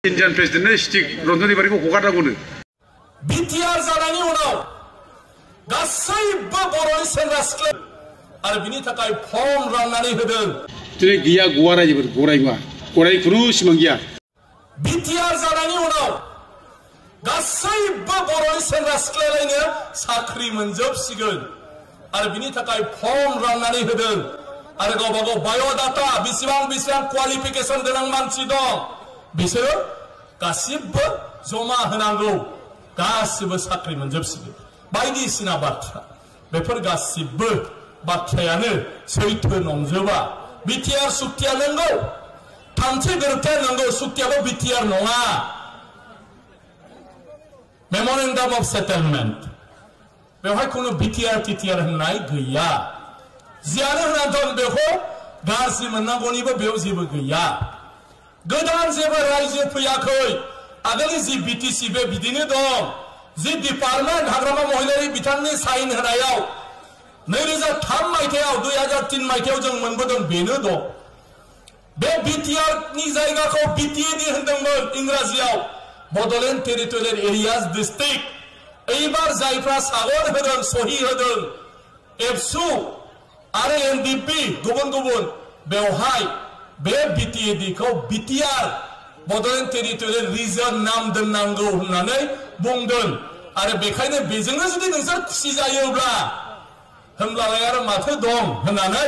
인디안 프레지던트 시직 런던에 버리고 고가라고는 BTR जानायनि उनाव गासैबो बर'नि सेंग्रा सिख्ला आरो बिनि थाखाय फर्म राननानै होदों दिनै गैया गवा रायजोफोर गराय खुनु सिमां गैया BTR जानायनि उनाव गासैबो बर'नि सेंग्रा सिख्लायालायनो साख्रि मोनजोबसिगोन आरो बिनि थाखाय फर्म राननानै होदों आरो गावबा गाव बाय'डाटा बेसेबां क्वालिफिकेसन गोनां मानसि दं बिसोरो गासिबो जमा होनांगौ गासिबो साख्रि मोनजोबसिगोन बायदिसिना बाथ्रा बेफोर गासिबो बाथ्रायानो सैथो नंजोबा BTR सुक्तिया नंगौ थामथि गोरोबथाया नंगौ सुक्तियाबो BTR नङा मेमोरेन्डाम अफ सेटलमेन्ट बेवहाय खुनु BTR TTR होननाय गैया जियानो होनांगोन बेखौ गाज्रि मोननांगौनिबो बेयाव जेबो गैया गोदान जेबो रायजो फैयाखै आगोलनि जि BTC बे बिदिनो दं जि डिपार्टमेन्ट हाग्रामा महिलारि बिथांनि साइन होनायाव 2003 मायथाइयाव 2003 मायथाइयाव जों मोनबोदों बेनो दं बे BTR नि जायगाखौ BTAD होनदोंमोन इंराजियाव बड'लेण्ड टेरिटरियेल एरियाज डिस्ट्रिक्ट एबार जायफ्रा सागन होदों सहि होदों एबसु आरो NDP गुबुन गुबुन बेवहाय बे BTAD खौ BTR बड'लेण्ड टेरिटरियेल रिजन नाम दोननांगौ होननानै बुंदों आरो बेखायनो बेजोंनो जुदि नोंसोर खुसि जायोब्ला होमब्लालाय आरो माथो दं होननानै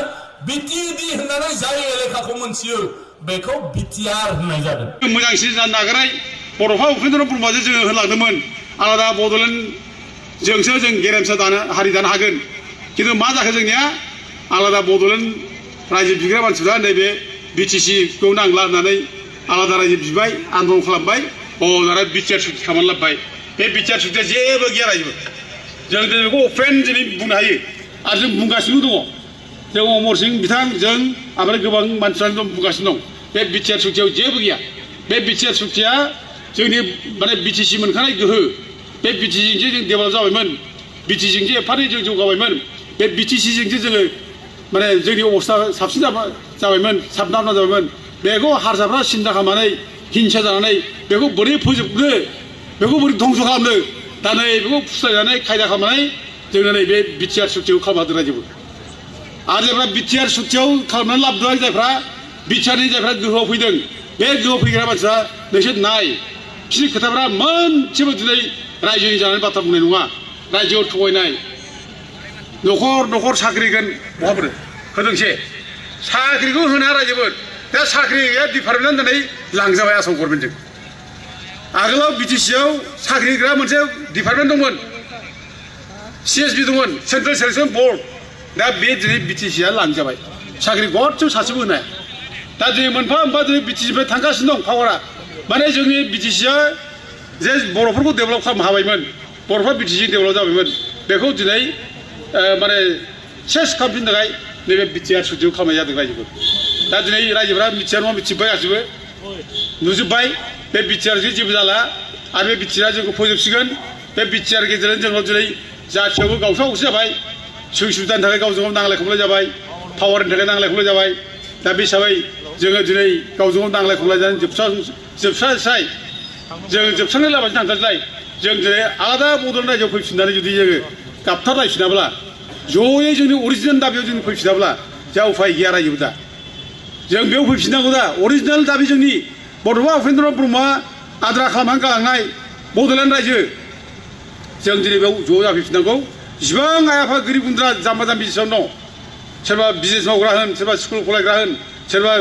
BTAD होननानै जाय एलेखाखौ मोनथियो बेखौ BTR होननाय जादों मोजांसिन जानो नागिरनाय बर'फा उपेन्द्र ब्रह्मजों जोङो होनलांदोंमोन आलादा बड'लेण्ड जोंसो जों गेरेमसा हारि दानो हागोन खिन्थु मा जाखो जोंनिया आलादा बड'लेण्ड रायजो बिग्रा मानसिफ्रा नैबे BTC खौ नांला होननानै आलादा रायजो बिबाय आन्दलन खालामबाय दाना BTR सुक्ति खालामनानै लाबोबाय बे BTR सुक्तिया जेबो गैया रायजो जों बेखौ अपेन दिनै बुंनो हायो आरो जों बुंगासिनो दङ जों अमर सिं बिथां जों ओमफ्राय गोबां मानसिफ्रानो बुंगासिनो दं बे BTR सुक्तियाव जेबो गैया बे BTR सुक्तिया जोंनि माने BTC मोनखानाय गोहो बे BTCजोंसो जों डेभेलप जाबायमोन BTCजोंसो एफानै जों जौगाबायमोन बे BTCजोंसो जोङो माने जोंनि अबस्था साबसिन जाबायमोन साबना जाबायमोन बेखौ हारसाफ्रा सिन्था खालामनानै हिंसा जानानै बेखौ बोरै फोजोबनो बेखौ बोरै धंस खालामनो दा नै बेखौ फुस्लायनानै खायदा खालामनानै जोङो नै बे BTR सुक्तियाव खालामना रायजोबो आरो जायफ्रा BTR सुक्तियाव खालामनानै लाबोदों जायफ्रा BTRनि जायफ्रा गोहोआव फैदों बे गोहोआव फैग्रा मानसिफ्रा नोंसोर नाय बिसोरनि खोथाफ्रा मोनसेबो दिनै रायजोनि जानायनि बाथ्रा बुंनाय नङा रायजोआव थगायनाय न'खर साख्रिगोन बहाबो होदोंसे साख्रिखौ होना रायजोबोद दा साख्रिया डिपार्टमेन्ट दिनै लांजाबाय आसाम गभर्नमेन्टजों आगोलाव BTCआव साख्रि होग्रा मोनसे डिपार्टमेन्ट दंमोन CSB दंमोन सेन्ट्रेल सेलेक्सन बर्ड दा बे दिनै BTCआ लांजाबाय साख्रि गदसेबो सासेबो होनाय दा दिनै मोनफा मोनफा दिनै BTCनिफ्राय थांगासिनो दं पावारा माने जोंनि BTCआ जे बर'फोरखौ डेभेलप खालामनो हाबायमोन बर'फ्रा BTC डेभेलप जाबायमोन बेखौ दिनै माने सेस खालामफिननो थाखाय नैबे BTR सुक्तिखौ खालामनाय जादों रायजोफोर दा दिनै रायजोफ्रा मिथिया नङा मिथिबाय गासिबो नुजोब्बाय बे BTRजों जेबो जाला आरो बे BTRआ जोंखौ फोजोबसिगोन बे BTR गेजेरजों जोंनाव दिनै जाथियावबो गावस्रा गावस्रि जाबाय सुबिदा सुबिदानि थाखाय गावजों गाव नांलाय खमलाय जाबाय पावारनि थाखाय नांलाय खमलाय जाबाय दा बे हिसाबै जोङो दिनै गावजों गाव नांलाय खमलाय जानानै जोबस्राय जों जोबस्रांनाय लामाजों थांगासिनो जों दिनै आलादा बड'लेण्ड रायजोआव फैफिननानै जुदि जोङो गाबथारलायफिनाब्ला जयै जोंनि अरिजिनेल दाबियाव जों फैफिनाब्ला जा उफाय गैया रायजोबो दा जों बेयाव फैफिननांगौ दा अरिजिनेल दाबि जोंनि बड'फा उपेन्द्र ब्रह्मआ आद्रा खालामनानै गालांनाय बड'लेण्ड रायजो जों दिनै बेयाव ज' जाफैफिननांगौ जिसिबां आइ आफा गोरिब गुन्द्रा जाम्बा जाम्बि जेसेबां दं सोरबा बिजनेस मावग्रा होन सोरबा स्कुल फरायग्रा होन सोरबा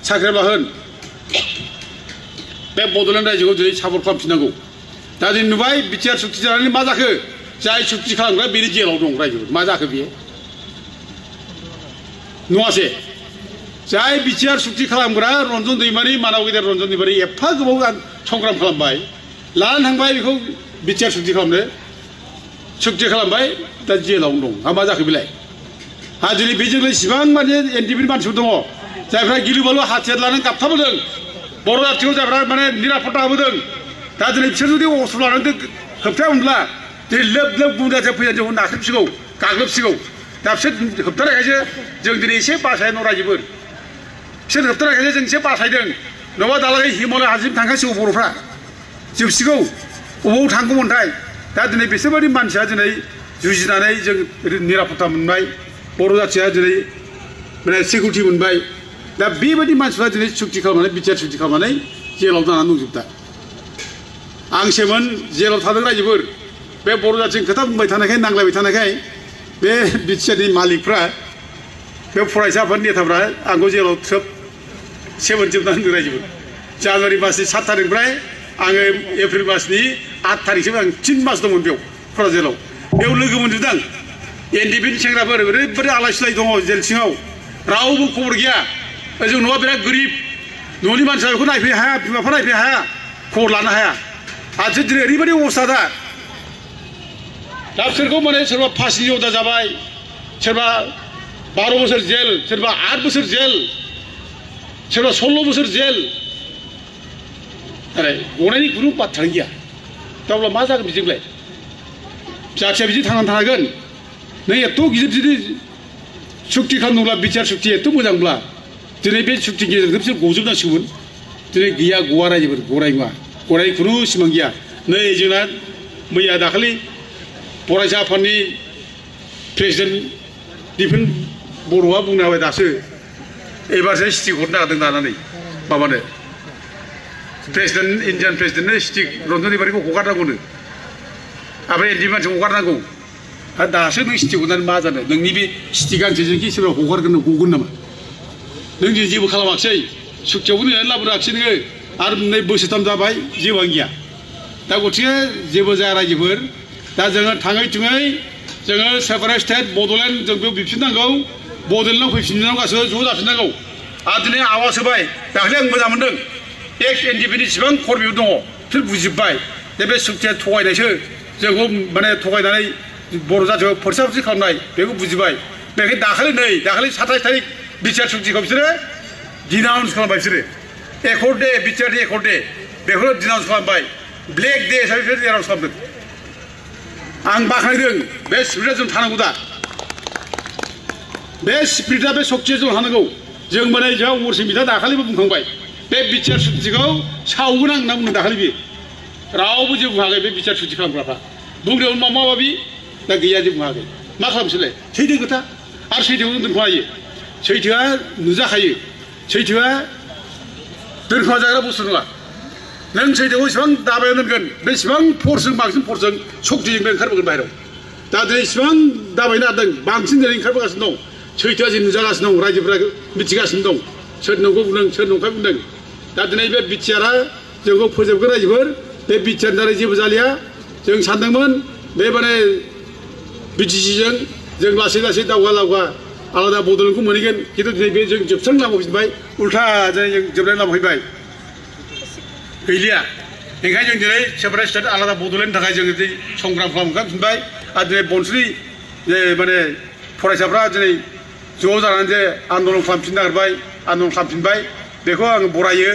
साख्रिआवला होन बे बड'लेण्ड रायजोखौ दिनै सापर्ट खालामफिननांगौ दा दिनै नुबाय BTR सुक्ति जानानै मा जाखो जाय सुक्ति खालामग्रा बेनि जेलाव दं रायजोफोर मा जाखो बेयो नङासे जाय BTR सुक्ति खालामग्रा रन्जन दैमारि मानाव गेदेर रन्जन दैमारि एफा गोबाव संग्राम खालामबाय लानानै थांबाय बेखौ BTR सुक्ति खालामबाय दा जेलावनो दं मा जाखो बेलाय दिनै बेजोंनो इसिबां माने NDP मानसिफोर दङ जायफ्रा गिलु बालु हाथियार लानानै गाबथाबोदों बर' जाथिखौ जायफ्रा माने निरापत्ता होबोदों दा दिनै बिसोर जुदि अस्त्र लानानै होबथायामोनब्ला दिनै लोब गुन्दाजों फैनानै जोंखौ नाख्रेबसिगौ गाग्लोबसिगौ दा बिसोर होबथानायखायसो जों दिनै एसे बासायनो रायजोफोर बिसोर होबथानायखायसो जों एसे बासायदों नङाबा दालागै हिमालय हाजोसिम थांखासिगौ बर'फ्रा जोबसिगौ अबाव थांगौमोनथाय दा दिनै बिसोरबायदि मानसिया दिनै जुजिनानै जों निरापत्ता मोनबाय बर' जाथिया दिनै माने सिकिउरिटि मोनबाय दा बेबायदि मानसिफ्रा दिनै सुक्ति खालामनानै बिटिआर सुक्ति खालामनानै जेलाव जानानै दंजोब दा आंसोमोन जेलाव थादों रायजोफोर बे बर' जाथिनि खोथा बुंबाय थानायखाय नांलायबाय थानायखाय बे बिटिआरनि मालिकफ्रा बे फरायसाफोर नेताफ्रा आंखौ जेलाव थ्रोब सेबोनजोबना होनदों रायजोफोर जानुवारि मासनि 7 तारिखनिफ्राय आङो एप्रिल मासनि 8 तारिखसिम आं 3 मास दंमोन बेयाव क'क्राझार जेलाव बेयाव लोगो मोनजोबदों एनडिपिनि सेंग्राफोर ओरैबायदि आलाय सिलाय दङ जेल सिङाव रावबो खबर गैया जों न'आ बिराद गोरिब न'नि मानसिया बेखौ नायफैनो हाया बिमा बिफा नायफैनो हाया खबर लानो हाया आरो दिनै ओरैबायदि अबस्था दा बिसोरखौ माने सोरबा फासिनि अर्डार जाबाय सोरबा 12 बोसोर जेल सोरबा 8 बोसोर जेल सोरबा 16 बोसोर जेल आरो गनायनि खुनु बाथ्रायानो गैया दा अब्ला मा जागोन बिदिब्लाय जाथिया बिदि थांनानै थागोन नों एथ' गिदिर जुदि सुक्ति खालामदोंब्ला बिटिआर सुक्ति एथ' मोजांब्ला दिनै बे सुक्ति गेजेरजों बिसोर गजोबनांसिगौमोन दिनै गैया गवा रायजोफोर गराय नङा गरायनि खुनु सिमां गैया नै जोंना मैया दाखालि फरायसा आफादनि प्रेसिडेन्ट दिफेन बर'आ बुंनो हाबाय दासो एबारसो स्टिक हरनो नागिरदों दानानै माबानो प्रेसिडेन्ट इन्डियान प्रेसिडेन्टनो स्टिक रन्जन इबारिखौ हगारनांगौनो ओमफ्राय एनडि मानसिखौ हगारनांगौ आरो दासो नों स्टिक हरनानै मा जानो नोंनि बे स्टिक गांसेजोंखि सोरबा हगारगोन गगोन नामा नों दिनै जेबो खालामाखिसै सुक्तियावबो नेनानै लाबोनाखिसै नोङो आरो नै बोसोरथाम जाबाय जेबोआनो गैया दा गथिखे जेबो जाया रायजोफोर दा जोङो थाङै थुङै जोङो सेपारेट स्टेट बड'लेण्ड जों बेयाव बिफिननांगौ बड'लेण्डआव फैफिननांगौ गासैबो ज' जाफिननांगौ आरो दिनै आवाज होबाय दाखालि आं मोजां मोनदों एक्स एनडिपिनि जेसेबां कर्मिफोर दङ बिसोर बुजिबाय जे बे सुक्तिया थगायनायसो जोंखौ माने थगायनानै बर' जाथियाव फोरसा फोरसि खालामनाय बेखौ बुजिबाय बेखायनो दाखालि 27 तारिख बिटिआर सुक्तिखौ बिसोरो डिनाउन्स खालामबाय बिसोरो एकर्ड दे बिटिआरनि एकर्ड दे बेखौ डिनाउन्स खालामबाय ब्लेक दे हिसाबै बिसोर डिनाउन्स खालामदों आं बाख्नायदों बे स्पिरिटआ जों थानांगौ दा बे स्पिरिटआ बे सक्तिया जों थानांगौ जों माने जोंहा अमरसिं बिथाङा दाखालिबो बुंखांबाय बे बिटिआर सुक्तिखौ सावगोन आं होनना बुंदों दाखालि बे रावबो जेबो बुङाखै बे बिटिआर सुक्ति खालामग्राफ्रा बुंदोंमोन माबा माबि दा गैया जेबो बुङाखै मा खालामसैलाय सैथो खोथा आरो सैथोखौ दोनखोमायो सैथोआ नुजाखायो सैथोआ दोनखोमा जाग्रा बुस्थु नङा नों सैथोखौ इसेबां दाबायाव दोनगोन बेसेबां फर्सजों बांसिन फर्सजों सक्तिजों बे ओंखारबोगोन बाहेरायाव दा दिनै इसेबां दाबायनो हादों बांसिन दिनै ओंखारबोगासिनो दं सैथोआ जे नुजागासिनो दं रायजोफोरा मिथिगासिनो दं सोर नंगौ बुंदों सोर नंखाय बुंदों दा दिनै बे बिटिआरआ जोंखौ फोजोबगोन रायजोफोर बे बिटिआरनि दारै जेबो जालिया जों सानदोंमोन बे माने बिटिसिजों जों लासै लासै दावगा आलादा बड'लेण्डखौ मोनहैगोन खिन्थु दिनै बे जों जोबस्रां लामा फैबाय उल्था जों जोबनाय लामा फैबाय गैलिया ओंखायनो जों दिनै सेपारेट स्टेट आलादा बड'लेण्डनि थाखाय जों दिनै संग्राम खालामफिनबाय आरो दिनै बनसुलि जे माने फरायसाफ्रा दिनै ज' जानानै जे आन्दलन खालामफिननो नागिरबाय आन्दलन खालामफिनबाय बेखौ आं बरायो